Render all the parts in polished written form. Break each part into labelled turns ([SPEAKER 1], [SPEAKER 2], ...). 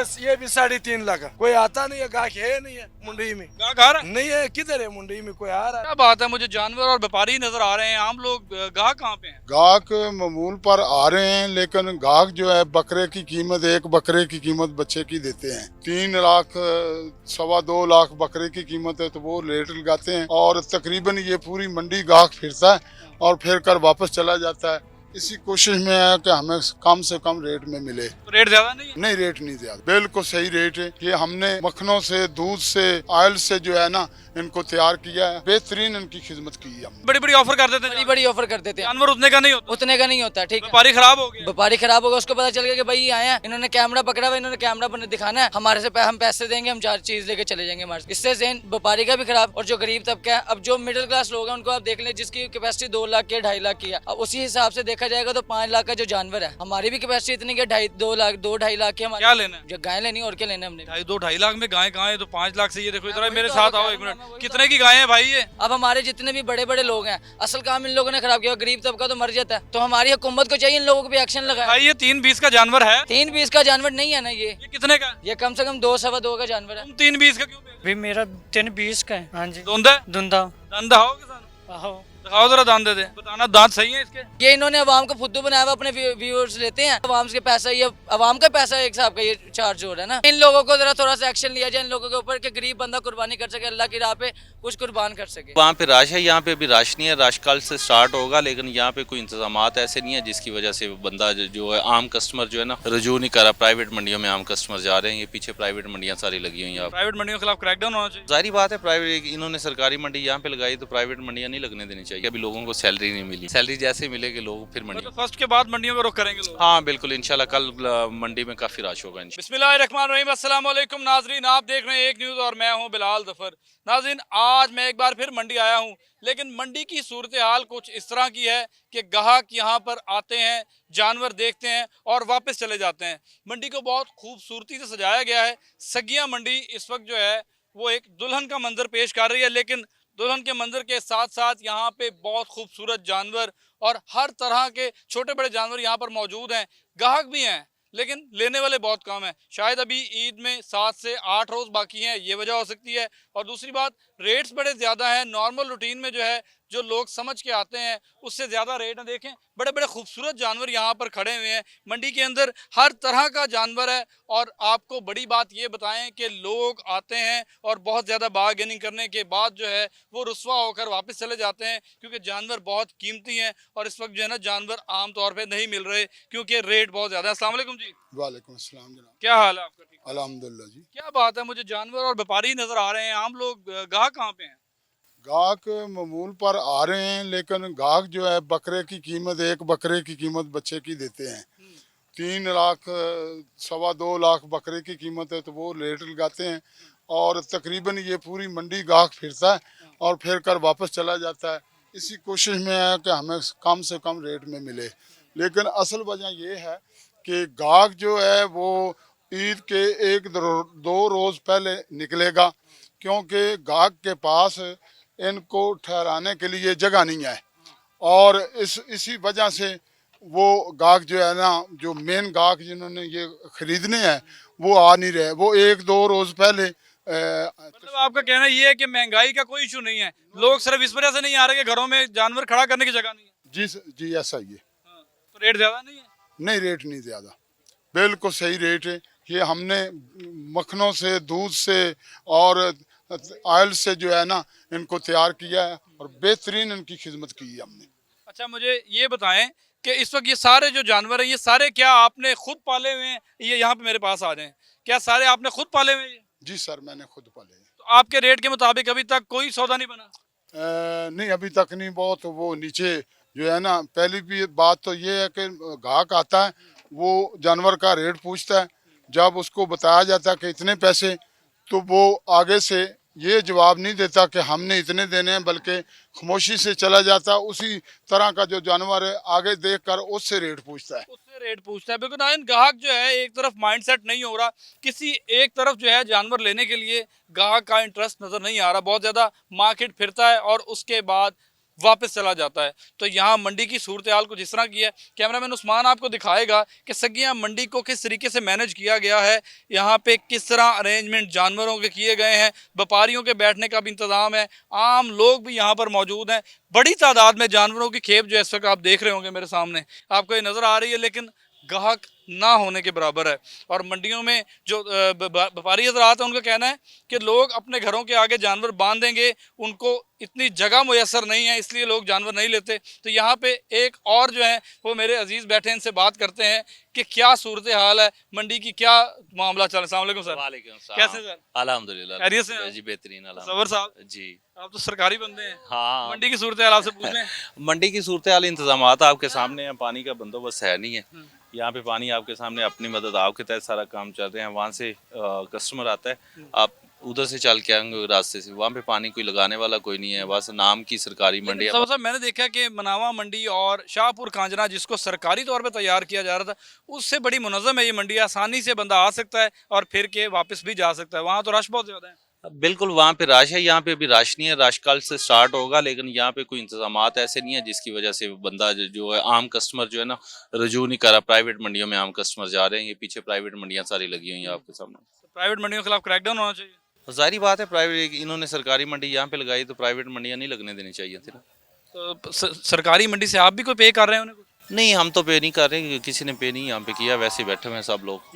[SPEAKER 1] बस ये भी 3.5 लाख। कोई आता नहीं है, गाहक है नहीं है मुंडी में।
[SPEAKER 2] गाहक आ रहा है?
[SPEAKER 1] नहीं है, किधर है मुंडी में, कोई आ रहा है?
[SPEAKER 2] क्या बात है, मुझे जानवर और व्यापारी नजर आ रहे हैं, आम लोग गाहक कहाँ पे हैं?
[SPEAKER 3] गाहक मामूल पर आ रहे हैं, लेकिन गाहक जो है बकरे की कीमत, एक बकरे की कीमत बच्चे की देते हैं। 3 लाख 2.25 लाख बकरे की कीमत है, तो वो रेट लगाते हैं और तकरीबन ये पूरी मंडी गाहक फिरता है और फिर कर वापस चला जाता है। इसी कोशिश में है कि हमें कम से कम रेट में मिले।
[SPEAKER 2] तो रेट ज्यादा नहीं है?
[SPEAKER 3] नहीं, रेट नहीं ज्यादा, बिल्कुल सही रेट है। ये हमने मक्खनों से, दूध से, ऑयल से जो है ना इनको तैयार किया है। बेहतरीन इनकी खिदमत की है हमने।
[SPEAKER 2] बड़ी बड़ी ऑफर कर देते हैं,
[SPEAKER 4] बड़ी बड़ी ऑफर कर देते हैं।
[SPEAKER 2] जानवर उतने का नहीं होता,
[SPEAKER 4] उतने का नहीं होता, ठीक है।
[SPEAKER 2] व्यापारी खराब हो गया।
[SPEAKER 4] व्यापारी खराब होगा, उसको पता चल गया कि भाई ये आए हैं, इन्होंने कैमरा पकड़ा हुआ, इन्होंने कैमरा पर दिखाना है, हमारे से हम पैसे देंगे, हम 4 चीज लेके चले जाएंगे हमारे। इससे ज़हन व्यापारी का भी खराब और जो गरीब तबका है। अब जो मिडिल क्लास लोग हैं उनको आप देख लें, जिसकी कैपेसिटी 2 लाख की 2.5 लाख की है, अब उसी हिसाब से देखा जाएगा तो 5 लाख का जो जानवर है, हमारी भी कैपेसिटी इतनी की 2.5 लाख की हमारी।
[SPEAKER 2] क्या लेना है?
[SPEAKER 4] जो गाय लेनी और क्या लेना है हमने।
[SPEAKER 2] 2-2.5 लाख में गाय कहाँ है? तो 5 लाख से ये देखो, इधर मेरे साथ आओ एक मिनट। कितने की गाय है भाई ये?
[SPEAKER 4] अब हमारे जितने भी बड़े बड़े लोग हैं, असल काम इन लोगों ने खराब किया, गरीब तबका तो मर जाता है। तो हमारी हुकूमत को चाहिए इन लोगों पे एक्शन लगाए।
[SPEAKER 2] भाई ये 3-20 का जानवर है?
[SPEAKER 4] 3-20 का जानवर नहीं है ना ये
[SPEAKER 2] कितने का?
[SPEAKER 4] ये कम से कम 2-2.25 का जानवर है।
[SPEAKER 2] तुम 3-20 का क्यों बेच रहे
[SPEAKER 5] भी मेरा 3-20 का है। हाँ जी।
[SPEAKER 2] हो? धुंधा
[SPEAKER 5] धुंधा।
[SPEAKER 2] दांत दिखाओ किसान,
[SPEAKER 5] आहो।
[SPEAKER 2] दिखाओ जरा दांत दे दे, बताना दांत सही है इसके?
[SPEAKER 4] ये इन्होंने अवाम को फुद्दू बनाया हुआ, अपने व्यूअर्स लेते हैं, अवाम के पैसा, ये अवाम का पैसा एक हिसाब का ये चार्ज हो रहा है ना। इन लोगों को जरा थोड़ा सा एक्शन लिया जाए इन लोगों के ऊपर कि गरीब बंदा कुर्बानी कर सके, अल्लाह की राह पे कुछ कुर्बान कर सके।
[SPEAKER 6] वहाँ पे रश है, यहाँ पे अभी रश नहीं है। रश कल से स्टार्ट होगा, लेकिन यहाँ पे कोई इंतजामात ऐसे नहीं है जिसकी वजह से बंदा जो है, आम कस्टमर जो है ना, रजू नहीं कर रहा। प्राइवेट मंडियों में आम कस्टमर जा रहे हैं, ये पीछे प्राइवेट मंडियाँ सारी लगी हुई हैं।
[SPEAKER 2] प्राइवेट मंडियों के खिलाफ क्रैकडाउन होना चाहिए।
[SPEAKER 6] जाहिर बात है, प्राइवेट इन्होंने सरकारी मंडी यहाँ पे लगाई तो प्राइवेट मंडियाँ नहीं लगने देनी चाहिए। अभी लोगों को सैलरी नहीं मिली, सैलरी जैसे मिलेगी लोग फिर मंडी।
[SPEAKER 2] तो फर्स्ट के बाद मंडियों का रुख करेंगे लोग।
[SPEAKER 6] हाँ बिल्कुल, इंशाल्लाह कल मंडी में काफी रश होगा।
[SPEAKER 2] बिस्मिल्लाहिर्रहमानिर्रहीम, अस्सलाम वालेकुम नाजरीन, आप देख रहे हैं एक न्यूज़ और मैं हूं बिलाल जफर। नाजरीन, आज मैं एक बार फिर मंडी आया हूं, लेकिन मंडी की सूरत हाल कुछ इस तरह की है कि ग्राहक यहां पर आते हैं, जानवर देखते हैं और वापस चले जाते हैं। मंडी को बहुत खूबसूरती से सजाया गया है। सगिया मंडी इस वक्त जो है वो एक दुल्हन का मंजर पेश कर रही है, लेकिन दुल्हन के मंजर के साथ साथ यहाँ पे बहुत खूबसूरत जानवर और हर तरह के छोटे बड़े जानवर यहाँ पर मौजूद हैं। ग्राहक भी हैं, लेकिन लेने वाले बहुत कम हैं। शायद अभी ईद में 7 से 8 रोज़ बाकी हैं, ये वजह हो सकती है। और दूसरी बात, रेट्स बड़े ज़्यादा हैं। नॉर्मल रूटीन में जो है, जो लोग समझ के आते हैं उससे ज़्यादा रेट है। देखें, बड़े बड़े खूबसूरत जानवर यहाँ पर खड़े हुए हैं। मंडी के अंदर हर तरह का जानवर है और आपको बड़ी बात ये बताएं कि लोग आते हैं और बहुत ज़्यादा बार्गेनिंग करने के बाद जो है वो रुस्वा होकर वापस चले जाते हैं, क्योंकि जानवर बहुत कीमती हैं और इस वक्त जो है ना जानवर आम तौर पर नहीं मिल रहे क्योंकि रेट बहुत ज़्यादा है। अस्सलाम वालेकुम जी।
[SPEAKER 3] वालेकुम अस्सलाम जनाब।
[SPEAKER 2] क्या हाल है आपका? ठीक है
[SPEAKER 3] अल्हम्दुलिल्लाह जी।
[SPEAKER 2] क्या बात है, मुझे जानवर और व्यापारी नजर आ रहे हैं, आम लोग गाहक कहाँ पे हैं?
[SPEAKER 3] गाहक मामूल पर आ रहे हैं, लेकिन गाहक जो है बकरे की कीमत, एक बकरे की कीमत बच्चे की देते हैं। 3 लाख 2.25 लाख बकरे की कीमत है, तो वो रेट लगाते हैं और तकरीबन ये पूरी मंडी गाहक फिरता है और फिर कर वापस चला जाता है। इसी कोशिश में है कि हमें कम से कम रेट में मिले। लेकिन असल वजह ये है कि गाहक जो है वो ईद के 1-2 रोज़ पहले निकलेगा, क्योंकि गाहक के पास इनको ठहराने के लिए जगह नहीं है और इसी वजह से वो गाहक जो है ना, जो मेन गाहक जिन्होंने ये खरीदने हैं वो आ नहीं रहे। वो 1-2 रोज़ पहले
[SPEAKER 2] मतलब आपका कहना ये है कि महंगाई का कोई इशू नहीं है, लोग सिर्फ इस वजह से नहीं आ रहे कि घरों में जानवर खड़ा करने की जगह नहीं है।
[SPEAKER 3] जी ऐसा ही है।
[SPEAKER 2] तो रेट ज़्यादा नहीं है?
[SPEAKER 3] नहीं, रेट नहीं ज़्यादा, बिल्कुल सही रेट है। ये हमने मक्खनों से, दूध से और ऑयल से जो है ना इनको तैयार किया है और बेहतरीन इनकी खिदमत की है हमने।
[SPEAKER 2] अच्छा, मुझे ये बताएं कि इस वक्त ये सारे जो जानवर हैं, ये सारे क्या आपने खुद पाले हुए हैं? ये यहाँ पे मेरे पास आ जाएं, क्या सारे आपने खुद पाले हुए हैं?
[SPEAKER 3] जी सर, मैंने खुद पाले हैं।
[SPEAKER 2] तो आपके रेट के मुताबिक अभी तक कोई सौदा नहीं बना?
[SPEAKER 3] नहीं, अभी तक नहीं। बहुत वो नीचे जो है ना, पहली भी बात तो ये है कि ग्राहक आता है, वो जानवर का रेट पूछता है, जब उसको बताया जाता है कि इतने पैसे, तो वो आगे से ये जवाब नहीं देता कि हमने इतने देने हैं, बल्कि खामोशी से चला जाता। उसी तरह का जो जानवर है आगे देखकर उससे रेट पूछता है।
[SPEAKER 2] बिल्कुल नाइन, ग्राहक जो है एक तरफ माइंडसेट नहीं हो रहा, किसी एक तरफ जो है जानवर लेने के लिए ग्राहक का इंटरेस्ट नज़र नहीं आ रहा। बहुत ज़्यादा मार्केट फिरता है और उसके बाद वापस चला जाता है। तो यहाँ मंडी की सूरत हाल कुछ इस तरह की है। कैमरामैन उस्मान आपको दिखाएगा कि सगिया मंडी को किस तरीके से मैनेज किया गया है, यहाँ पे किस तरह अरेंजमेंट जानवरों के किए गए हैं, व्यापारियों के बैठने का भी इंतज़ाम है, आम लोग भी यहाँ पर मौजूद हैं। बड़ी तादाद में जानवरों की खेप जो इस वक्त आप देख रहे होंगे मेरे सामने, आपको ये नज़र आ रही है, लेकिन ग्राहक ना होने के बराबर है। और मंडियों में जो व्यापारी हजरात हैं उनका कहना है कि लोग अपने घरों के आगे जानवर बांध देंगे, उनको इतनी जगह मुयसर नहीं है, इसलिए लोग जानवर नहीं लेते। तो यहाँ पे एक और जो है वो मेरे अजीज़ बैठे हैं, इनसे बात करते हैं कि क्या सूरत हाल है मंडी की, क्या मामला चल रहा है। अस्सलाम वालेकुम सर।
[SPEAKER 6] वालेकुम सलाम।
[SPEAKER 2] कैसे सर?
[SPEAKER 6] अल्हम्दुलिल्लाह
[SPEAKER 2] खैरियत से हैं?
[SPEAKER 6] जी बेहतरीन
[SPEAKER 2] सवर
[SPEAKER 6] अल्हम्दुलिल्लाह
[SPEAKER 2] साहब,
[SPEAKER 6] जी।
[SPEAKER 2] आप तो सरकारी बंदे हैं,
[SPEAKER 6] हाँ,
[SPEAKER 2] मंडी की सूरत हाल आपसे पूछ लें।
[SPEAKER 6] मंडी की सूरत हाल इंतजामात आपके सामने हैं, पानी का बंदोबस्त है नहीं है यहाँ पे, पानी आपके सामने अपनी मदद आप के तहत सारा काम चल रहे हैं। वहाँ से कस्टमर आता है, आप उधर से चल के आएंगे रास्ते से, वहाँ पे पानी कोई लगाने वाला कोई नहीं है, बस नाम की सरकारी मंडी है।
[SPEAKER 2] साहब मैंने देखा कि मनावा मंडी और शाहपुर कांजना जिसको सरकारी तौर पे तैयार किया जा रहा था, उससे बड़ी मुनज़्ज़म है ये मंडी, आसानी से बंदा आ सकता है और फिर के वापस भी जा सकता है। वहाँ तो रश बहुत ज़्यादा है।
[SPEAKER 6] बिल्कुल वहाँ पे रश है, यहाँ पे अभी रश नहीं है, रश कल से स्टार्ट होगा, लेकिन यहाँ पे कोई इंतजामात ऐसे नहीं है जिसकी वजह से बंदा जो है आम कस्टमर जो है ना रजू नहीं कर रहा। प्राइवेट मंडियों में आम कस्टमर जा रहे हैं, ये पीछे प्राइवेट मंडियाँ सारी लगी हुई हैं आपके सामने।
[SPEAKER 2] प्राइवेट मंडियों के खिलाफ क्रैकडाउन होना चाहिए।
[SPEAKER 6] जाहिर बात है, प्राइवेट इन्होंने सरकारी मंडी यहाँ पे लगाई तो प्राइवेट मंडियाँ नहीं लगने देनी चाहिए थी ना।
[SPEAKER 2] तो सरकारी मंडी से आप भी कोई पे कर रहे हैं उन्हें कुछ?
[SPEAKER 6] नहीं, हम तो पे नहीं कर रहे, किसी ने पे नहीं यहाँ पे किया, वैसे ही बैठे हुए हैं सब लोग।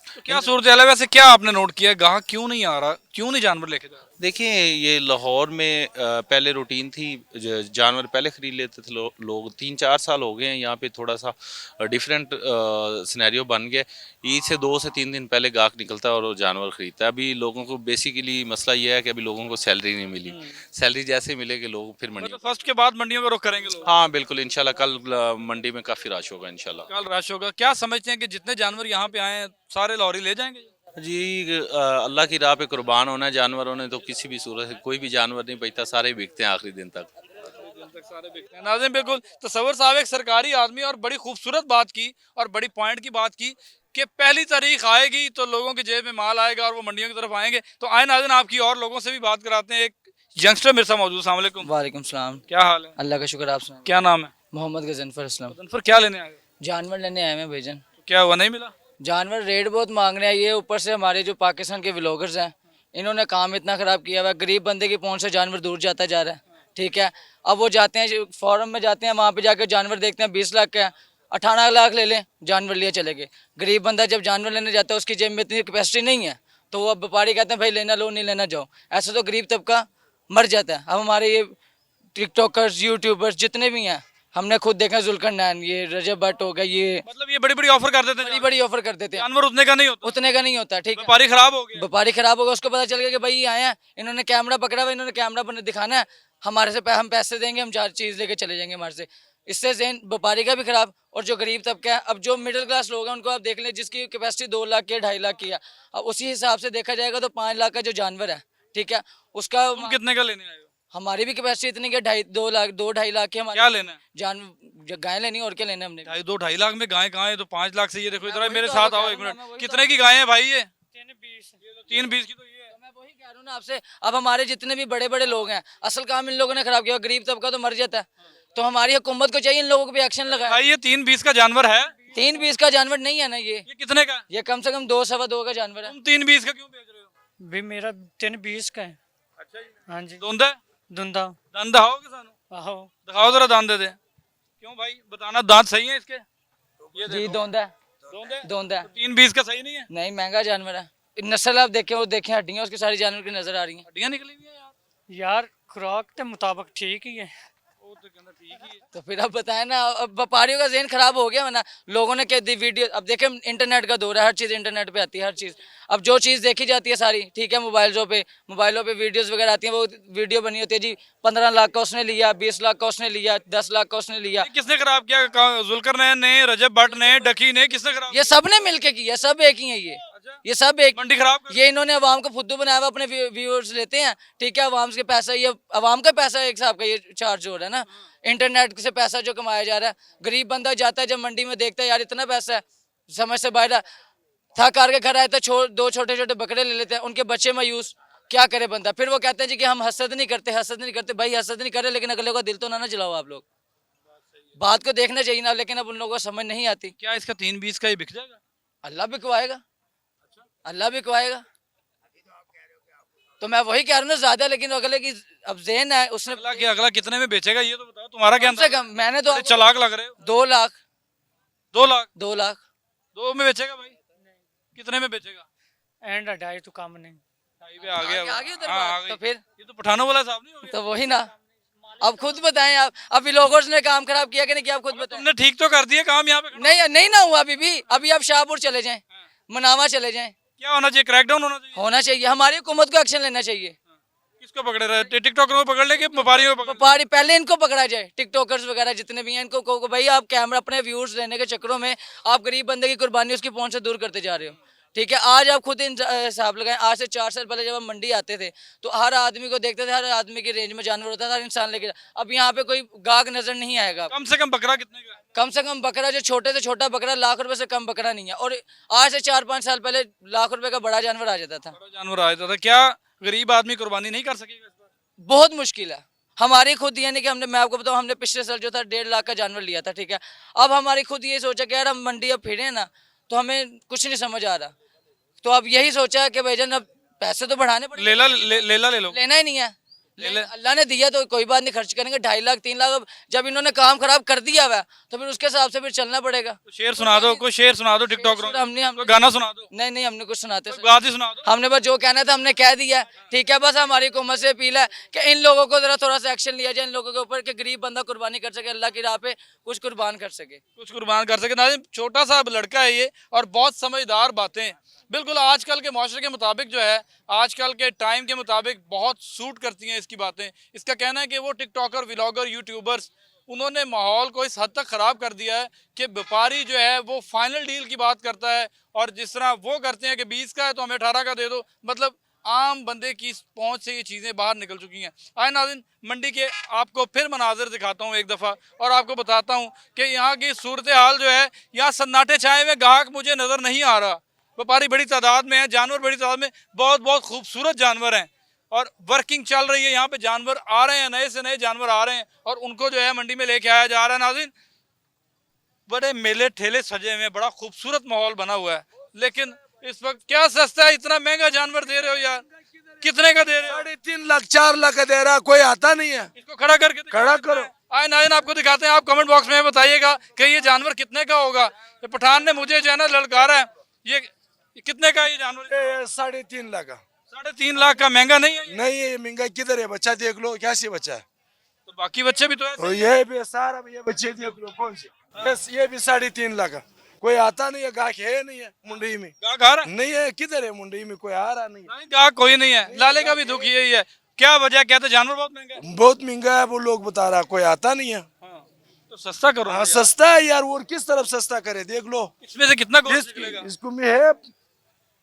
[SPEAKER 2] तो क्या सूरत हाल है वैसे, क्या आपने नोट किया, गाहक क्यों नहीं आ रहा, क्यों नहीं जानवर लेके जा रहा?
[SPEAKER 6] देखिए, ये लाहौर में पहले रूटीन थी, जानवर पहले ख़रीद लेते थे लोग। 3-4 साल हो गए हैं यहाँ पे थोड़ा सा डिफरेंट सिनेरियो बन गया। ईद से 2 से 3 दिन पहले गाहक निकलता है और वो जानवर ख़रीदता है। अभी लोगों को बेसिकली मसला ये है कि अभी लोगों को सैलरी नहीं मिली, सैलरी जैसे मिलेगी लोग फिर मंडी।
[SPEAKER 2] मतलब फर्स्ट के बाद मंडियों का रुख करेंगे लोग?
[SPEAKER 6] हाँ बिल्कुल, इंशाल्लाह कल मंडी में काफ़ी रश होगा इंशाल्लाह।
[SPEAKER 2] कल रश होगा। क्या समझते हैं कि जितने जानवर यहाँ पे आए हैं सारे लॉरी ले जाएंगे?
[SPEAKER 6] जी, अल्लाह की राह पे कुर्बान होना है जानवरों ने, तो किसी भी सूरत से कोई भी जानवर नहीं बचता, सारे बिकते हैं आखिरी दिन तक।
[SPEAKER 2] नाज़रीन बिल्कुल तसव्वुर साहब एक सरकारी आदमी और बड़ी खूबसूरत बात की और बड़ी पॉइंट की बात की कि पहली तारीख आएगी तो लोगों की जेब में माल आएगा और वो मंडियों की तरफ आएंगे। तो आए नाज़रीन आपकी और लोगों से भी बात कराते हैं। एक यंगस्टर मेरे साथ मौजूद। अस्सलाम वालेकुम।
[SPEAKER 4] वालेकुम सलाम।
[SPEAKER 2] क्या हाल है?
[SPEAKER 4] अल्लाह का शुक्र, आप सुनाएं।
[SPEAKER 2] क्या नाम है?
[SPEAKER 4] मोहम्मद गजनफर असलम।
[SPEAKER 2] फिर क्या लेने आए हो?
[SPEAKER 4] जानवर लेने आए हैं भाईजान।
[SPEAKER 2] क्या हुआ, नहीं मिला?
[SPEAKER 4] जानवर रेट बहुत मांग रहे हैं ये, ऊपर से हमारे जो पाकिस्तान के व्लॉगर्स हैं इन्होंने काम इतना ख़राब किया हुआ है, गरीब बंदे की पहुंच से जानवर दूर जाता जा रहा है। ठीक है, अब वो जाते हैं फॉरम में जाते हैं, वहाँ पे जाकर जानवर देखते हैं 20 लाख का, 18 लाख ले लें, जानवर लिए चले गए। गरीब बंदा जब जानवर लेने जाता है उसकी जेब में इतनी कैपेसिटी नहीं है, तो वो अब व्यापारी कहते हैं भाई लेना लो, नहीं लेना जाओ। ऐसे तो गरीब तबका मर जाता है। अब हमारे ये टिकटॉकर्स, यूट्यूबर्स जितने भी हैं, हमने खुद देखा, जुल्करनैन, ये रजब भट्ट हो गया, ये
[SPEAKER 2] मतलब ये बड़ी बड़ी ऑफर कर देते हैं,
[SPEAKER 4] बड़ी बड़ी ऑफर कर देते हैं।
[SPEAKER 2] जानवर उतने का नहीं होता,
[SPEAKER 4] उतने का नहीं होता। ठीक है,
[SPEAKER 2] व्यापारी खराब हो गया।
[SPEAKER 4] व्यापारी खराब होगा, उसको पता चल गया कि भाई ये आए हैं, इन्होंने कैमरा पकड़ा हुआ, इन्होंने कैमरा दिखाना है, हमारे से हम पैसे देंगे, हम 4 चीज़ लेके चले जाएंगे हमारे से। इससे ज़हन व्यापारी का भी खराब और जो गरीब तबका है। अब जो मिडिल क्लास लोग हैं उनको आप देख लें, जिसकी कैपेसिटी 2 लाख की है, 2.5 लाख की है, अब उसी हिसाब से देखा जाएगा तो 5 लाख का जो जानवर है, ठीक है, उसका
[SPEAKER 2] तुम कितने का लेने आए हो?
[SPEAKER 4] हमारी भी कैपेसिटी इतनी कि 2.5 लाख की हमारी।
[SPEAKER 2] क्या लेना है?
[SPEAKER 4] गाय लेनी और क्या लेना है हमने।
[SPEAKER 2] 2-2.5 लाख में गाय कहाँ है? तो 5 लाख से ये देखो, इधर
[SPEAKER 4] वही
[SPEAKER 2] मेरे
[SPEAKER 4] तो
[SPEAKER 2] साथ
[SPEAKER 4] कह
[SPEAKER 2] आओ
[SPEAKER 4] रहा
[SPEAKER 2] एक
[SPEAKER 4] हूँ ना, मैं
[SPEAKER 2] मिनट।
[SPEAKER 4] वही
[SPEAKER 2] कितने की गाय है भाई ये?
[SPEAKER 5] 320
[SPEAKER 2] 320 की तो ये है।
[SPEAKER 4] मैं वही कह रहा हूँ ना आपसे। अब हमारे जितने भी बड़े बड़े लोग हैं, असल काम इन लोगों ने खराब किया, गरीब तबका तो मर जाता है। तो हमारी हुकूमत को चाहिए इन लोगों पे एक्शन लगाए।
[SPEAKER 2] भाई ये 320 का जानवर है?
[SPEAKER 4] 320 का जानवर नहीं है ना ये
[SPEAKER 2] कितने का?
[SPEAKER 4] ये कम से कम 2-2.25 का जानवर है।
[SPEAKER 2] तुम 320 का क्यों बेच रहे हो?
[SPEAKER 5] भी मेरा 320 का है।
[SPEAKER 2] अच्छा जी।
[SPEAKER 5] हाँ जी।
[SPEAKER 2] धुंदा है?
[SPEAKER 5] धुंदा।
[SPEAKER 2] दांत दिखाओगे सानू?
[SPEAKER 5] आहो।
[SPEAKER 2] दिखाओ जरा दांत दे दे। क्यों भाई बताना, दांत सही है इसके? ये
[SPEAKER 4] जी
[SPEAKER 2] देखो।
[SPEAKER 4] दोंदा है,
[SPEAKER 2] धुंदा है?
[SPEAKER 4] दोंदा है।
[SPEAKER 2] 320 का सही नहीं है?
[SPEAKER 4] नहीं, महंगा जानवर है। नस्ल आप देखें, वो देखें, हड्डियाँ उसकी सारी जानवर की नजर आ रही हैं।
[SPEAKER 2] हड्डियां निकली हुई है यार।
[SPEAKER 5] यार खुराक के मुताबिक ठीक ही है।
[SPEAKER 2] वो तो कहना ठीक ही है।
[SPEAKER 4] तो फिर आप बताएं ना, अब व्यापारियों का ज़हन खराब हो गया वरना लोगों ने क्या दी वीडियो। अब देखें इंटरनेट का दौर है, हर चीज़ इंटरनेट पे आती है, हर चीज़। अब जो चीज़ देखी जाती है सारी, ठीक है, मोबाइलों पे वीडियोस वगैरह आती हैं, वो वीडियो बनी होती है जी 15 लाख का उसने लिया, 20 लाख का उसने लिया, 10 लाख का उसने लिया।
[SPEAKER 2] ये किसने खराब किया? जुल्करनैन ने, रजब भट्ट ने, डकी ने, किसने खराब?
[SPEAKER 4] ये सब ने मिलके किया, सब एक ही है ये सब एक।
[SPEAKER 2] मंडी खराब कर।
[SPEAKER 4] ये इन्होंने अवाम को फुद्दू बनाया हुआ, अपने व्यूअर्स लेते हैं, ठीक है, अवाम के पैसा, ये अवाम का पैसा एक हिसाब का ये चार्ज हो रहा है ना, इंटरनेट से पैसा जो कमाया जा रहा है। गरीब बंदा जाता है जब मंडी में देखता है यार इतना पैसा है, समझ से बाहर, थक हार के घर आए तो 2 छोटे छोटे बकरे ले लेते हैं, उनके बच्चे मायूस, क्या करे बंदा। फिर वो कहते हैं जी कि हम हसद नहीं करते, हसद नहीं करते। भाई हसद नहीं करे, लेकिन अगले का दिल तो ना जलाओ आप लोग। बात को देखना चाहिए ना, लेकिन अब उन लोगों को समझ नहीं आती।
[SPEAKER 2] क्या इसका 320 का ही बिक जाएगा?
[SPEAKER 4] अल्लाह बिकवाएगा, अल्लाह बिकवाएगा। तो मैं वही कह रहा हूँ ना, ज्यादा, लेकिन अगले की अब ज़हन है उसने।
[SPEAKER 2] अगला कितने में बेचेगा ये तो बताओ, तुम्हारा क्या
[SPEAKER 4] कम से कम मैंने तो
[SPEAKER 2] बड़े चालाक लग रहे हो।
[SPEAKER 4] 2 लाख
[SPEAKER 2] 2 लाख
[SPEAKER 4] 2 लाख
[SPEAKER 2] 2 में बेचेगा भाई? कितने में बेचेगा?
[SPEAKER 5] एंड 2.5 तो कम नहीं।
[SPEAKER 2] 2.5 पे आ गया।
[SPEAKER 4] आ गई उधर
[SPEAKER 2] हाँ, आ
[SPEAKER 4] बात।
[SPEAKER 2] गई।
[SPEAKER 4] तो फिर
[SPEAKER 2] ये तो पठानों वाला साहब नहीं हो गया?
[SPEAKER 4] तो वही ना, अब खुद बताएं आप। अभी लोगों ने काम खराब किया कि नहीं किया, आप खुद बताएं।
[SPEAKER 2] तुमने ठीक तो कर दिया काम यहाँ पे खड़ा।
[SPEAKER 4] नहीं नहीं ना हुआ अभी आप शाहपुर चले जाएं, मनावा चले जाएं।
[SPEAKER 2] क्या होना चाहिए? क्रैकडाउन होना चाहिए।
[SPEAKER 4] होना चाहिए, हमारी हुकूमत को एक्शन लेना चाहिए।
[SPEAKER 2] किसको पकड़े रहे? टिकटॉकरों को पकड़ ले कि व्यापारियों को पकड़ ले?
[SPEAKER 4] व्यापारी पहले इनको पकड़ा जाए, टिकटॉकर्स वगैरह जितने भी हैं इनको को भाई आप कैमरा अपने व्यूअर्स लेने के चक्करों में आप गरीब बंदे की कुर्बानी उसकी पहुंच से दूर करते जा रहे हो। ठीक है, आज आप खुद हिसाब लगाएं, आज से 4 साल पहले जब हम मंडी आते थे तो हर आदमी को देखते थे, हर आदमी की रेंज में जानवर होता था, हर इंसान लेके। अब यहाँ पे कोई गाहक नजर नहीं आएगा।
[SPEAKER 2] कम से कम बकरा कितने का है?
[SPEAKER 4] कम से कम बकरा जो छोटे से छोटा बकरा ₹1,00,000 से कम बकरा नहीं है। और आज से 4-5 साल पहले ₹1,00,000 का बड़ा जानवर आ जाता था।
[SPEAKER 2] बड़ा जानवर आ जाता था। क्या गरीब आदमी कुर्बानी नहीं कर सकेगा इस बार?
[SPEAKER 4] बहुत मुश्किल है। हमारी खुद यानी कि मैं आपको बताऊं, हमने पिछले साल जो था 1.5 लाख का जानवर लिया था। ठीक है, अब हमारी खुद ये सोचा कि यार हम मंडी अब फिरे ना तो हमें कुछ नहीं समझ आ रहा, तो अब यही सोचा है कि भाईजान अब पैसे तो बढ़ाने पड़ेंगे।
[SPEAKER 2] लेला ले लो।
[SPEAKER 4] लेना ही नहीं है,
[SPEAKER 2] ले।
[SPEAKER 4] अल्लाह ने दिया तो कोई बात नहीं, खर्च करेंगे 2.5 लाख 3 लाख। अब जब इन्होंने काम खराब कर दिया हुआ है तो फिर उसके हिसाब से फिर चलना पड़ेगा।
[SPEAKER 2] तो शेर सुना दो, कोई शेर सुना दो टिकटॉकरों को।
[SPEAKER 4] हमने
[SPEAKER 2] कोई गाना सुना दो।
[SPEAKER 4] नहीं नहीं, हमने कुछ सुनाते
[SPEAKER 2] कोई बात ही सुना दो।
[SPEAKER 4] हमने बस जो कहना था हमने कह दिया। ठीक है, बस हमारी हुकूमत से अपील है कि इन लोगों को जरा थोड़ा सा एक्शन लिया जाए इन लोगों के ऊपर, कि गरीब बंदा कुर्बानी कर सके, अल्लाह की राह पे कुछ कुर्बान कर सके।
[SPEAKER 2] कुछ कुर्बान कर सके। नाज़रीन, छोटा सा लड़का है ये और बहुत समझदार बातें बिल्कुल आजकल के माशरे के मुताबिक जो है, आजकल के टाइम के मुताबिक बहुत सूट करती हैं इसकी बातें। इसका कहना है कि वो टिकटॉकर, व्लॉगर, यूट्यूबर्स, उन्होंने माहौल को इस हद तक ख़राब कर दिया है कि व्यापारी जो है वो फाइनल डील की बात करता है, और जिस तरह वो करते हैं कि 20 का है तो हमें 18 का दे दो। मतलब आम बंदे की पहुंच से ये चीज़ें बाहर निकल चुकी हैं। आए नाज़रीन, मंडी के आपको फिर मनाजिर दिखाता हूँ एक दफ़ा, और आपको बताता हूँ कि यहाँ की सूरत हाल जो है, यहाँ सन्नाटे छाए हुए, गाहक मुझे नज़र नहीं आ रहा। व्यापारी बड़ी तादाद में है, जानवर बड़ी तादाद में, बहुत बहुत खूबसूरत जानवर हैं और वर्किंग चल रही है। यहाँ पे जानवर आ रहे हैं, नए से नए जानवर आ रहे हैं और उनको जो है मंडी में लेके आया जा रहा है। नाज़रीन, बड़े मेले ठेले सजे हुए हैं, बड़ा खूबसूरत माहौल बना हुआ है। लेकिन इस वक्त क्या सस्ता है, इतना महंगा जानवर दे रहे हो यार? कितने का दे रहे हो?
[SPEAKER 1] 3.5 लाख 4 लाख का दे रहा, कोई आता नहीं है।
[SPEAKER 2] इसको खड़ा करके
[SPEAKER 1] खड़ा करो।
[SPEAKER 2] आए नाज़रीन, आपको दिखाते हैं, आप कमेंट बॉक्स में बताइएगा कि ये जानवर कितने का होगा। ये पठान ने मुझे जो है ना ललकारा है। ये कितने का ये जानवर?
[SPEAKER 1] 3.5 लाख का।
[SPEAKER 2] 3.5 लाख का महंगा नहीं है?
[SPEAKER 1] नहीं है, ये महंगा किधर है? बच्चा देख लो, क्या सी बच्चा है।
[SPEAKER 2] तो बाकी बच्चे भी तो है।
[SPEAKER 1] तो ये भी सारा ये बच्चे देख लो, कौन से? बस ये भी 3.5 लाख का। कोई आता नहीं है, गाहक है नहीं है मुंडी में।
[SPEAKER 2] गाहक आ रहा है?
[SPEAKER 1] नहीं है, किधर है मुंडी में? कोई आ रहा नहीं है।
[SPEAKER 2] नहीं, गाहक कोई नहीं है। लाले का भी दुख यही है। क्या वजह? कहते जानवर बहुत महंगा है।
[SPEAKER 1] बहुत महंगा है, वो लोग बता रहा, कोई आता नहीं है।
[SPEAKER 2] हाँ, तो सस्ता करो।
[SPEAKER 1] हाँ सस्ता है यार, और किस तरफ सस्ता करे देख लो।
[SPEAKER 2] इसमें से कितना गोश्त निकलेगा?
[SPEAKER 1] इसको में है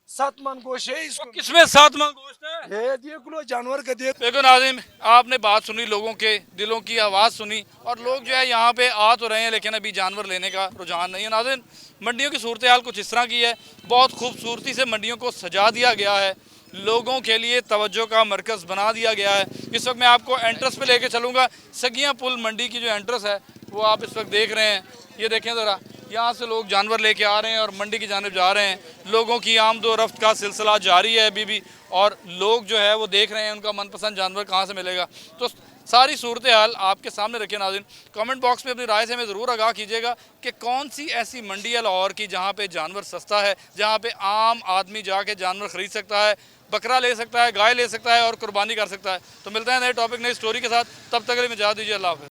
[SPEAKER 1] 7 मन गोश्त है इसको।
[SPEAKER 2] किसमें 7 मन गोश्त है?
[SPEAKER 1] ये देख लो जानवर का देख।
[SPEAKER 2] देखो नाज़रीन, आपने बात सुनी, लोगों के दिलों की आवाज़ सुनी, और लोग जो है यहाँ पे आ तो रहे हैं लेकिन अभी जानवर लेने का रुझान नहीं है। नाज़रीन, मंडियों की सूरत हाल कुछ इस तरह की है। बहुत खूबसूरती से मंडियों को सजा दिया गया है, लोगों के लिए तवज्जो का मरकज़ बना दिया गया है। इस वक्त मैं आपको एंट्रेंस पे लेके चलूँगा। सगियाँ पुल मंडी की जो एंट्रेंस है वो आप इस वक्त देख रहे हैं। ये देखें ज़रा, यहाँ से लोग जानवर लेके आ रहे हैं और मंडी की जानिब जा रहे हैं। लोगों की आमदो रफ्त का सिलसिला जारी है अभी भी, और लोग जो है वो देख रहे हैं उनका मनपसंद जानवर कहाँ से मिलेगा। तो सारी सूरत हाल आपके सामने रखे नाज़रीन। कमेंट बॉक्स में अपनी राय से हमें ज़रूर आगाह कीजिएगा कि कौन सी ऐसी मंडी है लाहौर की जहाँ पे जानवर सस्ता है, जहाँ पे आम आदमी जाके जानवर ख़रीद सकता है, बकरा ले सकता है, गाय ले सकता है और कुर्बानी कर सकता है। तो मिलते हैं नए टॉपिक, नई स्टोरी के साथ। तब तक के लिए इजाज़त दीजिए। अल्लाह हाफ़िज़।